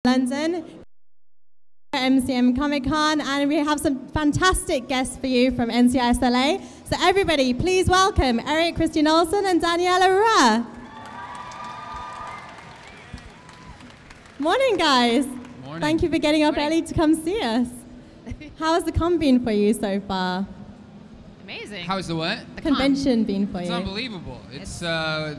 London, MCM Comic Con, and we have some fantastic guests for you from NCIS LA. So everybody, please welcome Eric Christian Olsen and Daniela Ruah. Morning, guys. Morning. Thank you for getting up early to come see us. How has the con been for you so far? Amazing. How's the what? The convention been for It's you? unbelievable. It's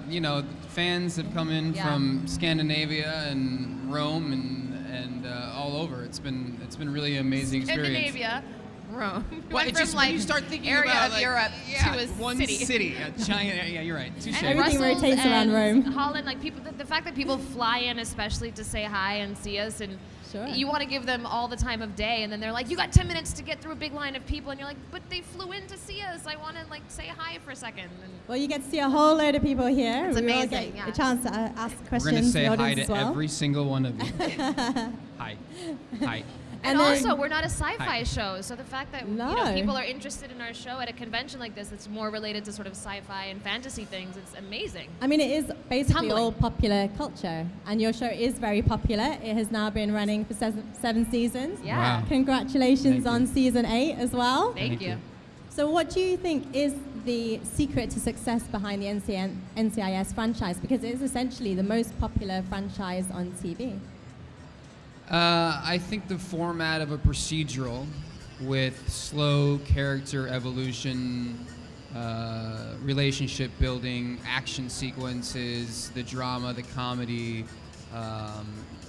you know, fans have come in from Scandinavia and Rome and all over. It's been really amazing experience. Scandinavia, Rome. Well, Went it's just from, when like, you start thinking area about of like, Europe yeah, to a one city. a giant. Yeah, you're right. Touche. And Everything Brussels rotates around and Rome. Holland, like people, the fact that people fly in especially to say hi and see us, and Sure. you want to give them all the time of day, and then they're like, "You got 10 minutes to get through a big line of people," and you're like, "But they flew in to see us. I want to like say hi for a second." And Well, you get to see a whole load of people here. It's we will amazing, get yeah. a chance to ask We're questions gonna say to the hi audience to as well. every single one of you. Hi. Hi. And then- also, we're not a sci-fi Hi. show, so the fact that No. you know, people are interested in our show at a convention like this, it's more related to sort of sci-fi and fantasy things. It's amazing. I mean, it is basically humbling. all popular culture, and your show is very popular. It has now been running for seven seasons. Yeah. Wow. Congratulations Thank you. on season 8 as well. Thank Thank you. you. So what do you think is the secret to success behind the NCIS franchise? Because it is essentially the most popular franchise on TV. I think the format of a procedural with slow character evolution, relationship building, action sequences, the drama, the comedy,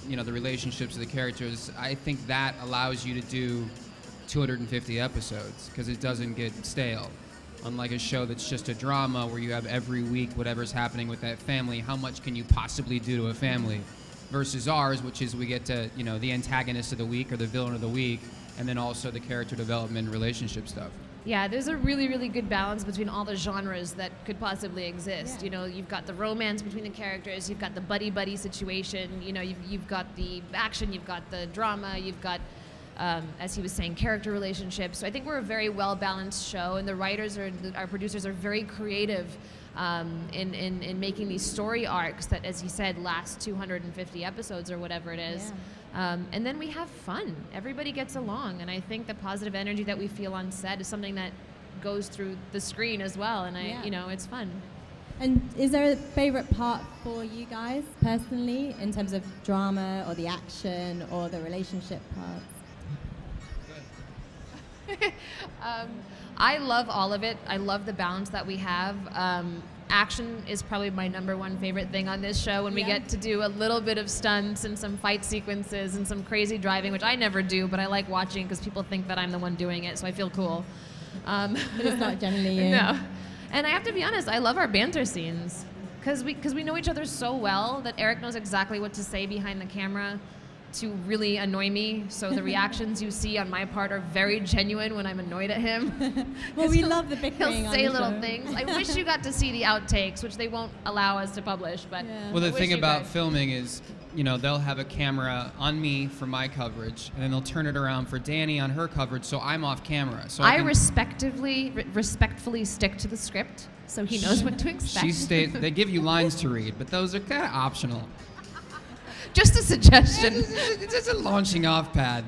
you know, the relationships of the characters. I think that allows you to do 250 episodes because it doesn't get stale. Unlike a show that's just a drama where you have every week whatever's happening with that family, how much can you possibly do to a family? Versus ours, which is we get to, you know, the antagonist of the week or the villain of the week, and then also the character development, relationship stuff. Yeah, there's a really, really good balance between all the genres that could possibly exist. Yeah. You know, you've got the romance between the characters, you've got the buddy-buddy situation, you know, you've got the action, you've got the drama, you've got, as he was saying, character relationships. So I think we're a very well-balanced show, and the writers, our producers are very creative in making these story arcs that, as he said, last 250 episodes or whatever it is. Yeah. And then we have fun. Everybody gets along, and I think the positive energy that we feel on set is something that goes through the screen as well, and Yeah. you know, it's fun. And is there a favorite part for you guys personally in terms of drama or the action or the relationship parts? I love all of it. I love the balance that we have. Action is probably my #1 favorite thing on this show when we Yeah. get to do a little bit of stunts and some fight sequences and some crazy driving, which I never do, but I like watching because people think that I'm the one doing it, so I feel cool. But it's not generally you. No. And I have to be honest, I love our banter scenes because we know each other so well that Eric knows exactly what to say behind the camera to really annoy me. So the reactions you see on my part are very genuine when I'm annoyed at him. Well, we love the bickering He'll on say the little show. things. I wish you got to see the outtakes, which they won't allow us to publish. But Yeah. Well, I the wish thing you about could. filming is, you know, they'll have a camera on me for my coverage, and then they'll turn it around for Danny on her coverage, so I'm off camera. So I can- respectfully stick to the script, so he knows what to expect. They give you lines to read, but those are kind of optional. Just a suggestion. It's just a launching off pad.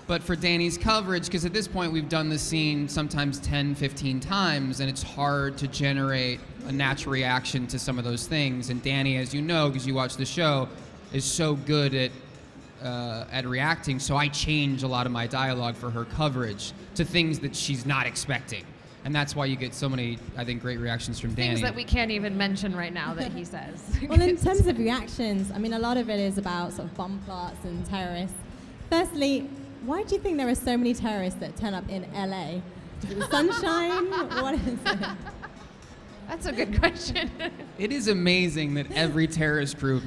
But for Danny's coverage, because at this point we've done the scene sometimes 10, 15 times, and it's hard to generate a natural reaction to some of those things. And Danny, as you know, because you watch the show, is so good at reacting, so I change a lot of my dialogue for her coverage to things that she's not expecting. And that's why you get so many, I think, great reactions from Danny. Things that we can't even mention right now that he says. Well, in terms of reactions, I mean, a lot of it is about sort of bomb plots and terrorists. Firstly, why do you think there are so many terrorists that turn up in LA? Is it the sunshine? What is it? That's a good question. It is amazing that every terrorist group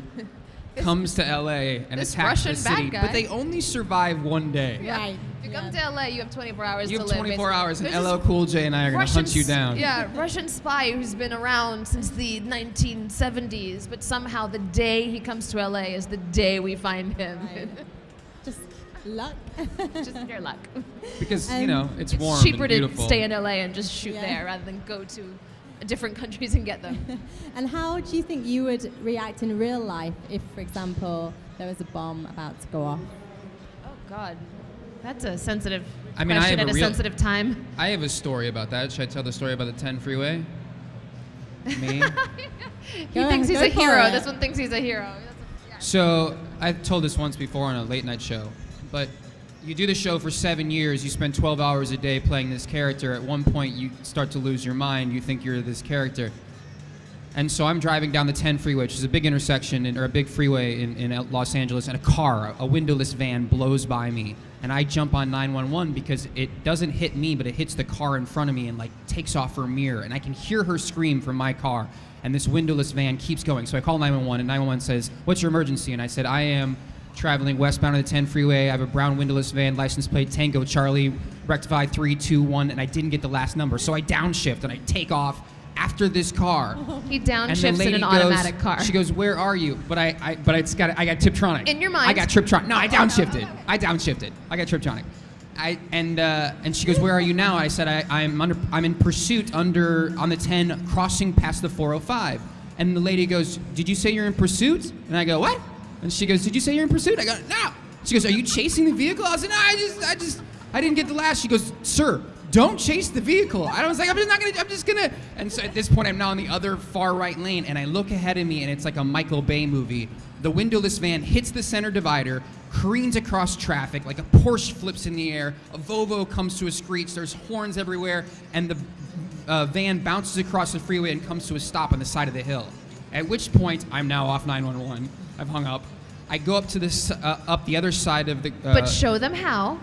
comes to LA and This attacks the Russian city, bad guy. but they only survive one day. Right. If you come to LA, you have 24 hours You to have live. 24 hours, and There's LL this Cool J and I are going to hunt you down. Yeah, Russian spy who's been around since the 1970s, but somehow the day he comes to LA is the day we find him. Right. Just luck. Just your luck. Because, you know, it's warm cheaper and to beautiful. stay in LA and just shoot Yeah. there rather than go to different countries and get them. And how do you think you would react in real life if, for example, there was a bomb about to go off? Oh God, that's a sensitive I mean, question at a sensitive time. I have a story about that. Should I tell the story about the 10 freeway? Me? He thinks he's a hero. This one thinks he's a hero. So I've told this once before on a late night show, but you do the show for 7 years, you spend 12 hours a day playing this character. At one point, you start to lose your mind. You think you're this character. And so I'm driving down the 10 freeway, which is a big intersection, or a big freeway in Los Angeles, and a car, a windowless van, blows by me. And I jump on 911 because it doesn't hit me, but it hits the car in front of me and like takes off her mirror. And I can hear her scream from my car. And this windowless van keeps going. So I call 911, and 911 says, "What's your emergency?" And I said, "I am traveling westbound on the 10 freeway. I have a brown windowless van, license plate Tango Charlie, rectify 321, and I didn't get the last number. So I downshift and I take off after this car." He downshifts in an automatic car. She goes, "Where are you?" But I got Tiptronic. In your mind. I got Tiptronic. No, I downshifted. I got Tiptronic. And she goes, "Where are you now?" I said, I'm in pursuit on the 10, crossing past the 405. And the lady goes, "Did you say you're in pursuit?" And I go, "What?" And she goes, "Did you say you're in pursuit?" I go, "No." She goes, "Are you chasing the vehicle?" I said, "No, I didn't get the last." She goes, "Sir, don't chase the vehicle." I was like, I'm just gonna. And so at this point, I'm now in the other far right lane, and I look ahead of me, and it's like a Michael Bay movie. The windowless van hits the center divider, careens across traffic, like a Porsche flips in the air, a Volvo comes to a screech, there's horns everywhere, and the van bounces across the freeway and comes to a stop on the side of the hill. At which point, I'm now off 911. I've hung up. I go up to this, up the other side of the... but show them how.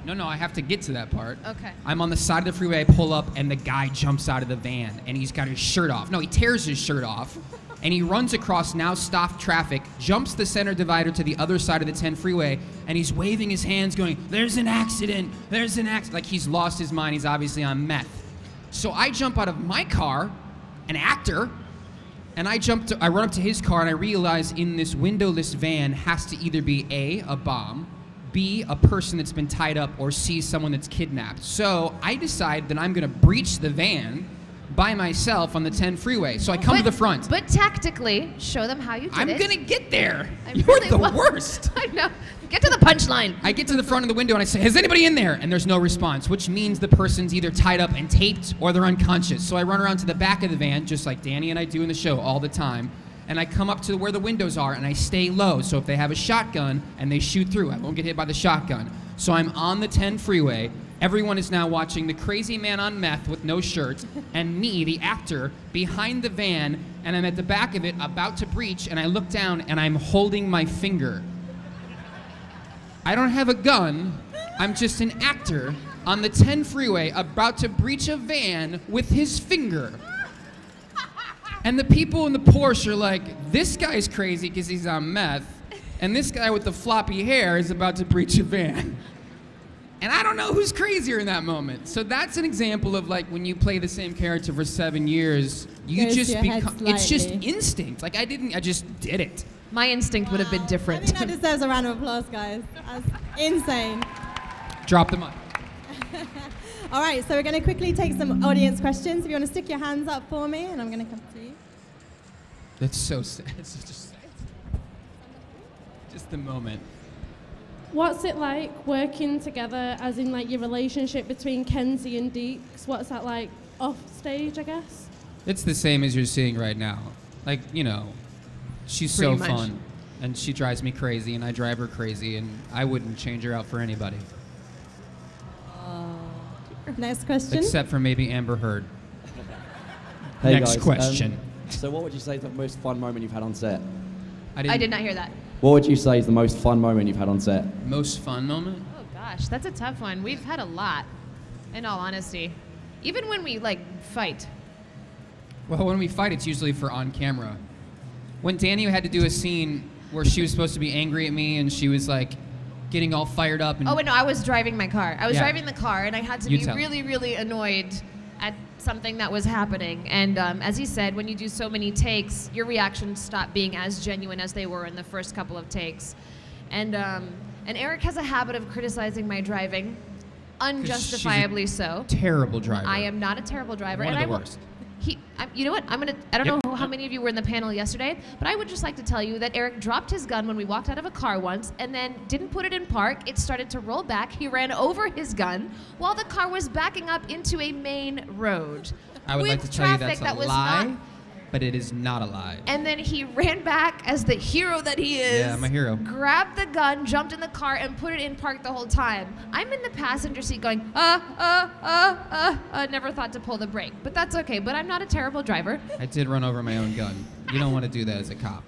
No, I have to get to that part. Okay. I'm on the side of the freeway, I pull up, and the guy jumps out of the van, and he's got his shirt off. No, he tears his shirt off, and he runs across now stopped traffic, jumps the center divider to the other side of the 10 freeway, and he's waving his hands going, "There's an accident, there's an accident." Like he's lost his mind, he's obviously on meth. So I jump out of my car, an actor, and I run up to his car, and I realize in this windowless van has to either be a bomb, B, a person that's been tied up, or C, someone that's kidnapped. So I decide that I'm gonna breach the van by myself on the 10 freeway. So I come to the front. But tactically, show them how you did it. I'm gonna get there. You're really the worst. I know. Get to the punchline. I get to the front of the window and I say, "Has anybody in there?" And there's no response, which means the person's either tied up and taped or they're unconscious. So I run around to the back of the van, just like Danny and I do in the show all the time. And I come up to where the windows are and I stay low. So if they have a shotgun and they shoot through, I won't get hit by the shotgun. So I'm on the 10 freeway. Everyone is now watching the crazy man on meth with no shirt and me, the actor, behind the van, and I'm at the back of it about to breach, and I look down and I'm holding my finger. I don't have a gun. I'm just an actor on the 10 freeway about to breach a van with his finger. And the people in the Porsche are like, "This guy's crazy because he's on meth, and this guy with the floppy hair is about to breach a van." And I don't know who's crazier in that moment. So that's an example of like when you play the same character for 7 years, you just become, it's just instinct. Like I just did it. My instinct would have been different. I think that deserves a round of applause, guys. That's insane. Drop the mic. All right, so we're going to quickly take some audience questions. If you want to stick your hands up for me, and I'm going to come to you. That's so sad. It's just sad. Just the moment. What's it like working together, as in like your relationship between Kensi and Deeks? What's that like off stage, I guess? It's the same as you're seeing right now. Like, you know, she's Pretty so much. fun, and she drives me crazy, and I drive her crazy, and I wouldn't change her out for anybody. Next question. Except for maybe Amber Heard. Hey Next guys, question. So what would you say is the most fun moment you've had on set? I did not hear that. What would you say is the most fun moment you've had on set? Most fun moment? Oh gosh, that's a tough one. We've had a lot, in all honesty. Even when we like fight. Well, when we fight, it's usually for on camera. When Danny had to do a scene where she was supposed to be angry at me and she was like getting all fired up. And Oh, wait, no, I was driving my car. I was Yeah. driving the car, and I had to You be tell. really, really annoyed at something that was happening. And as he said, when you do so many takes, your reactions stop being as genuine as they were in the first couple of takes. And Eric has a habit of criticizing my driving, unjustifiably so. Terrible driver. I am not a terrible driver. One and of I the will- worst. you know what? I don't know how many of you were in the panel yesterday, but I would just like to tell you that Eric dropped his gun when we walked out of a car once and then didn't put it in park. It started to roll back. He ran over his gun while the car was backing up into a main road. I would with like to tell you that's traffic a that was lie, not- but it is not a lie. And then he ran back as the hero that he is. Yeah, I'm a hero. Grabbed the gun, jumped in the car, and put it in park the whole time. I'm in the passenger seat going, never thought to pull the brake. But that's okay, but I'm not a terrible driver. I did run over my own gun. You don't want to do that as a cop.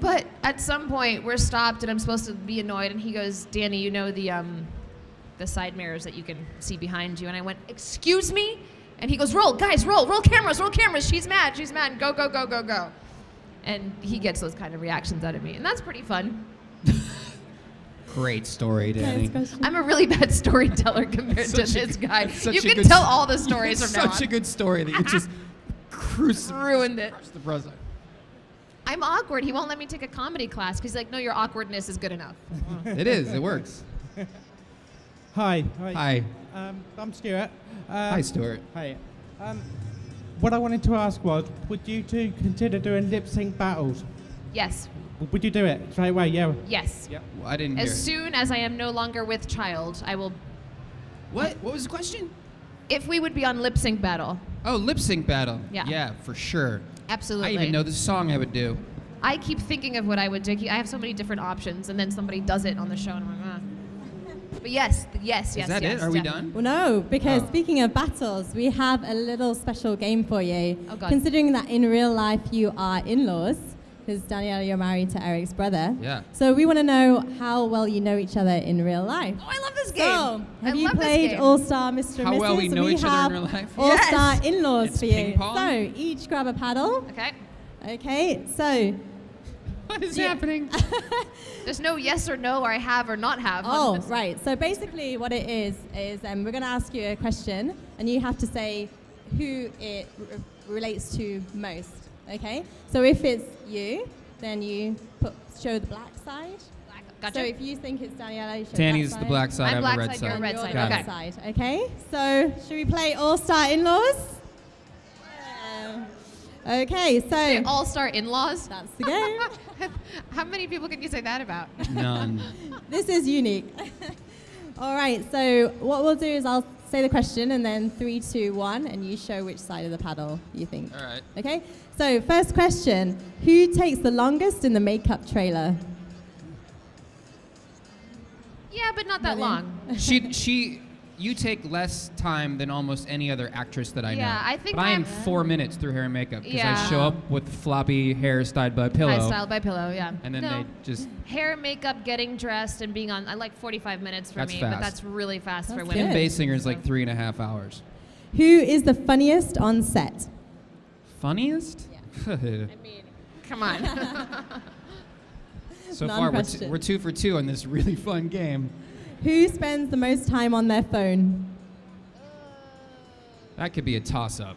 But at some point, we're stopped, and I'm supposed to be annoyed, and he goes, Danny, you know the side mirrors that you can see behind you? And I went, excuse me? And he goes, roll, guys, roll cameras, she's mad, go, go, go, go, go. And he gets those kind of reactions out of me, and that's pretty fun. Great story, Danny. I'm a really bad storyteller compared to this guy. You can good tell all the stories from now on. Such a good story that you just Ruined it. crushed the present. I'm awkward. He won't let me take a comedy class because he's like, no, your awkwardness is good enough. It is. It works. Hi. Hi. I'm Stuart. Hi, Stuart. Hi. What I wanted to ask was, would you two consider doing lip sync battles? Yes. Would you do it straight away? Yeah. Yes. Yep. Well, I didn't hear As it. soon as I am no longer with child, I will. What? What was the question? If we would be on lip sync battle. Oh, lip sync battle. Yeah. Yeah, for sure. Absolutely. I even know the song I would do. I keep thinking of what I would do. I have so many different options, and then somebody does it on the show, and I'm like, But yes. Is that it? Are we done? Well, no, because Oh. speaking of battles, we have a little special game for you. Oh, God. Considering that in real life you are in-laws, because Daniela, you're married to Eric's brother. Yeah. So we want to know how well you know each other in real life. Oh, I love this game. So, I have you love this played game. All-Star Mr. and How Mrs.? well we know each other in real life? All-Star Yes. in-laws It's for ping you. pong? So each grab a paddle. Okay. Okay, so What is Yeah. happening? There's no yes or no or I have or not have. Oh, right. So basically what it is we're going to ask you a question, and you have to say who it relates to most, okay? So if it's you, then you show the black side. Gotcha. So if you think it's Daniela, you show Danny's black the side. black side, I'm I'm black the red side, side. you're And red you're side. the Got red it. side, okay? So should we play All-Star In-Laws? Okay, so All-star in-laws. that's the game. How many people can you say that about? None. This is unique. All right, so what we'll do is I'll say the question, and then 3, 2, 1, and you show which side of the paddle you think. All right. Okay, so first question, who takes the longest in the makeup trailer? Yeah, but not that Really? long. You take less time than almost any other actress that I know. Yeah, I think But I am I'm- 4 minutes through hair and makeup because Yeah. I show up with floppy hair styled by pillow. I style by pillow, yeah. And then No. they just Hair, makeup, getting dressed, and being on. I like 45 minutes for That's me, fast. but that's really fast for That's women. Kim good. Basinger's like 3.5 hours. Who is the funniest on set? Funniest? I mean, come on. So far, Non-question. we're 2 for 2 on this really fun game. Who spends the most time on their phone? That could be a toss-up.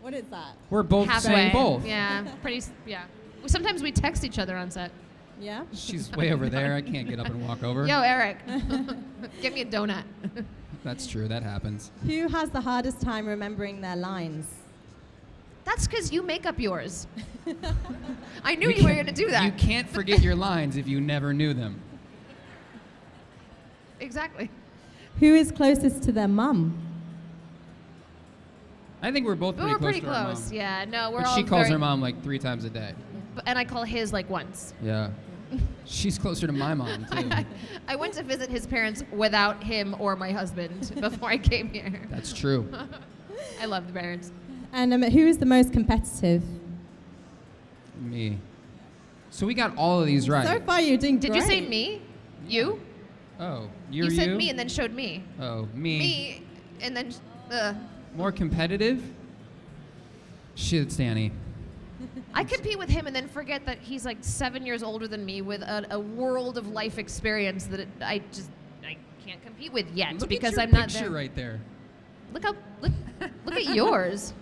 What is that? We're both Halfway. saying both. Yeah, yeah. Sometimes we text each other on set. Yeah? She's way over there. I can't get up and walk over. Yo, Eric, give me a donut. That's true. That happens. Who has the hardest time remembering their lines? That's because you make up yours. I knew We you were can't- going to do that. You can't forget your lines if you never knew them. Exactly. Who is closest to their mum? I think we're both But pretty we're close pretty to our close. mom. Yeah, no, we're But all she calls very, her mom like 3 times a day. And I call his like once. Yeah. She's closer to my mom, too. I went to visit his parents without him or my husband before I came here. That's true. I love the parents. And who is the most competitive? Me. So we got all of these right. So far, you're doing Did great. you say me? You? Oh, You said me and then showed me. Oh, me. Me and then. More competitive? Shit, it's Danny. I compete with him and then forget that he's like 7 years older than me with a world of life experience that I can't compete with yet Look because at your I'm not picture there. right there. Look at yours.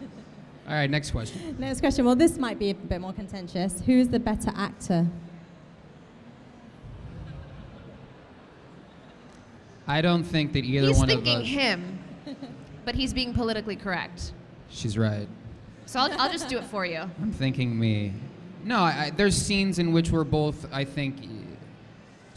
All right, next question. Next question. Well, this might be a bit more contentious. Who is the better actor? I don't think that either He's one of thinking us. him, but he's being politically correct. She's right. So I'll just do it for you. I'm thinking me. No, there's scenes in which we're both, I think.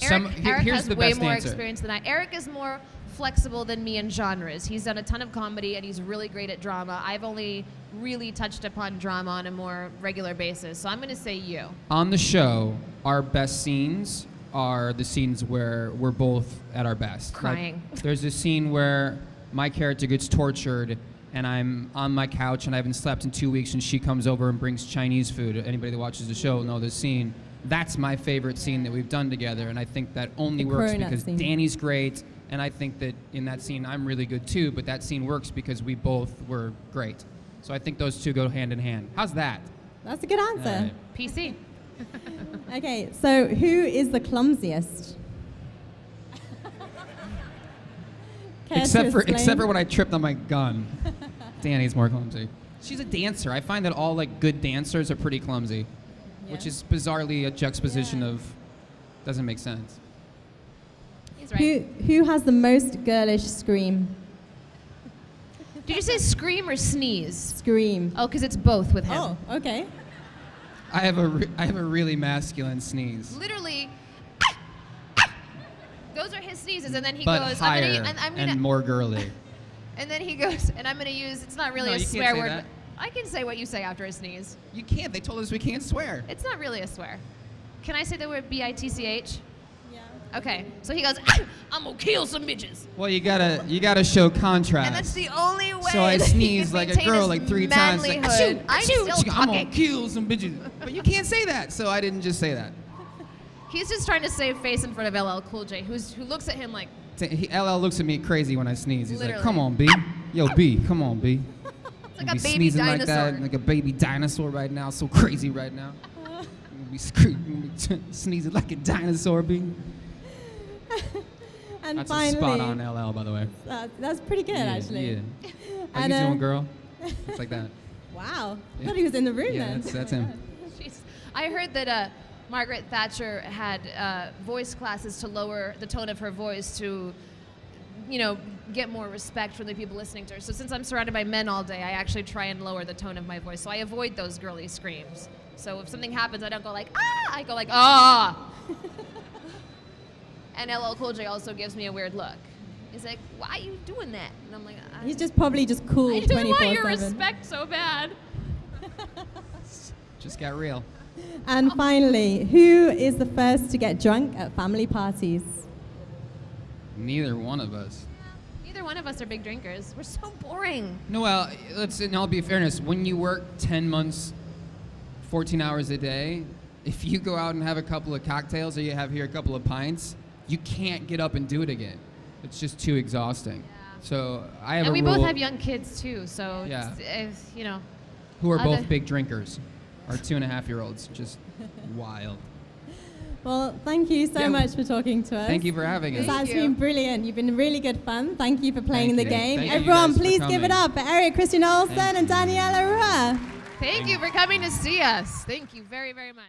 Eric Here's has the way best more answer. experience than I. Eric is more flexible than me in genres. He's done a ton of comedy and he's really great at drama. I've only really touched upon drama on a more regular basis. So I'm going to say you. On the show, our best scenes are the scenes where we're both at our best. Crying. Like, there's a scene where my character gets tortured and I'm on my couch and I haven't slept in 2 weeks and she comes over and brings Chinese food. Anybody that watches the show will know this scene. That's my favorite scene that we've done together, and I think that only works because scene. Danny's great, and I think that in that scene I'm really good too, but that scene works because we both were great. So I think those two go hand in hand. How's that? That's a good answer. All right. PC. Okay, so who is the clumsiest? Care to Except explain? for when I tripped on my gun. Danny's more clumsy. She's a dancer. I find that all like good dancers are pretty clumsy, which is bizarrely a juxtaposition of doesn't make sense. He's right. Who has the most girlish scream? Did you say scream or sneeze? Scream. Oh, because it's both with him. Oh, okay. I have a really masculine sneeze. Literally, those are his sneezes, and then he But goes, higher I'm gonna, and more girly. and then he goes, and I'm gonna use. It's not really No, a you can't swear say word. that. But I can say what you say after a sneeze. You can't. They told us we can't swear. It's not really a swear. Can I say the word bitch? Yeah. Okay. So he goes, I'm gonna kill some bitches. Well, you gotta show contrast. And that's the only way. So I that he sneeze can like a maintain girl his like 3 times. Like, manlyhood. I'm still I'm gonna talking. kill some bitches. But you can't say that, so I didn't just say that. He's just trying to save face in front of LL Cool J, who looks at him like, LL looks at me crazy when I sneeze. He's Literally. like, "Come on, B. Yo, B. Come on, B." like I'll a be baby sneezing dinosaur. like that, like a baby dinosaur right now. So crazy right now. I'm gonna be sneezing like a dinosaur, B. And That's finally, a spot on LL, by the way. that's pretty good, actually. Yeah. How And, you doing, girl? It's like that. Wow. Yeah. Thought he was in the room Yeah, then. that's him. Jeez. I heard that Margaret Thatcher had voice classes to lower the tone of her voice to, get more respect from the people listening to her. So since I'm surrounded by men all day, I actually try and lower the tone of my voice. So I avoid those girly screams. So if something happens, I don't go like, ah! I go like, ah! And LL Cool J also gives me a weird look. He's like, why are you doing that? And I'm like, He's just probably just cool I just 24/7. want your respect so bad. Just got real. And finally, who is the first to get drunk at family parties? Neither one of us. Neither one of us are big drinkers. We're so boring. No, well, and I'll be fairness. When you work 10 months, 14 hours a day, if you go out and have a couple of cocktails or you have here a couple of pints, you can't get up and do it again. It's just too exhausting. Yeah. So I have And a we rule. both have young kids too, so Yeah. Who are other- both big drinkers. Our 2.5-year-olds, just wild. Well, thank you so Yeah. much for talking to us. Thank you for having us. It's Thank actually you. been brilliant. You've been really good fun. Thank you for playing Thank the you. game. Thank you Everyone, guys for please give it coming. up for Eric Christian Olsen Thank and Daniela Ruah. Thank you for coming to see us. Thank you very, very much.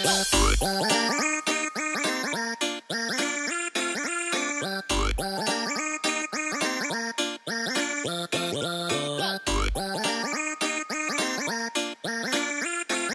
Bye.